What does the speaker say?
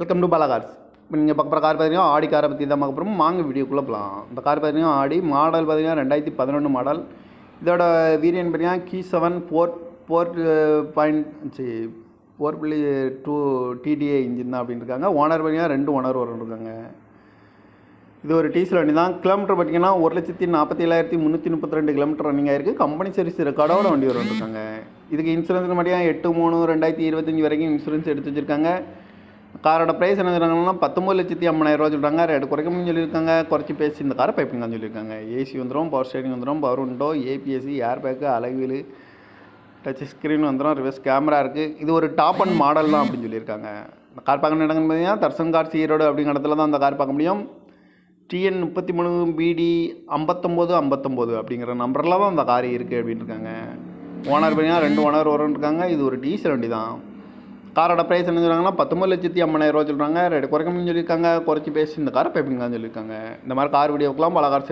Welcome to Bala cars. இப்போ நீங்கள் பார்க்க போகிற கார் பார்த்தீங்கன்னா ஆடி காரை பற்றி தான் பார்க்க போகிறோம். வாங்க வீடியோக்குள்ளே போகலாம். இந்த கார் பார்த்தீங்கன்னா ஆடி மாடல் பார்த்தீங்கன்னா 2011 மாடல். இதோட வேரியன்ட் பார்த்தீங்கன்னா Q7 4.2 TDI இன்ஜின் தான் அப்படின்னு இருக்காங்க. ஓனர் பார்த்தீங்கன்னா 2 ஓனர் இருக்காங்க. இது ஒரு டீசல் வண்டி தான். கிலோமீட்டர் பார்த்தீங்கன்னா 1,47,332 கிலோமீட்டர் ரன்னிங் ஆயிருக்கு. கம்பெனி சர்வீஸ் ரெக்கார்டோட வண்டி இருக்காங்க. இதுக்கு இன்சூரன்ஸ் பார்த்தீங்கன்னா 8/3/2025 வரைக்கும் இன்சூரன்ஸ் எடுத்து வச்சுருக்காங்க. காரோட ப்ரைஸ் என்ன சொல்கிறாங்கன்னா 19,50,000 சொல்கிறாங்க. ரேட்டு குறைக்கணும்னு சொல்லியிருக்காங்க. குறைச்சி பேசி இந்த காரை பைப்பிங்கான்னு சொல்லியிருக்காங்க. ஏசி வந்துடும், பவர் ஸ்டேரிங் வந்துடும், பவர் விண்டோ, ஏபிஎஸ்சி, airbag, alloy wheel, touch screen வந்துடும், ரிவர்ஸ் கேமரா இருக்குது. இது ஒரு டாப் அண்ட் மாடல் தான் அப்படின்னு சொல்லியிருக்காங்க. இந்த கார் பார்க்கணும் இடங்கன்னு பார்த்தீங்கன்னா தர்சன் கார்ஸ் ஈரோடு அப்படிங்கிற இடத்துல தான் அந்த கார் பார்க்க முடியும். TN 33BD 5959 அப்படிங்கிற நம்பரில் தான் அந்த கார் இருக்குது அப்படின்னு இருக்காங்க. ஓனர் பார்த்தீங்கன்னா 2 ஓனர் இருக்காங்க. இது ஒரு டீசல் வண்டி தான். காரோட ப்ரைஸ் என்ன சொல்கிறாங்கன்னா 19,50,000 சொல்கிறாங்க. ரேட்டு குறைக்கணும்னு சொல்லியிருக்காங்க. குறைச்சி பேசி இந்த காரை பைப்பிங் தான் சொல்லியிருக்காங்க. இந்த மாதிரி கார் வீடியோக்கெலாம் பல கார்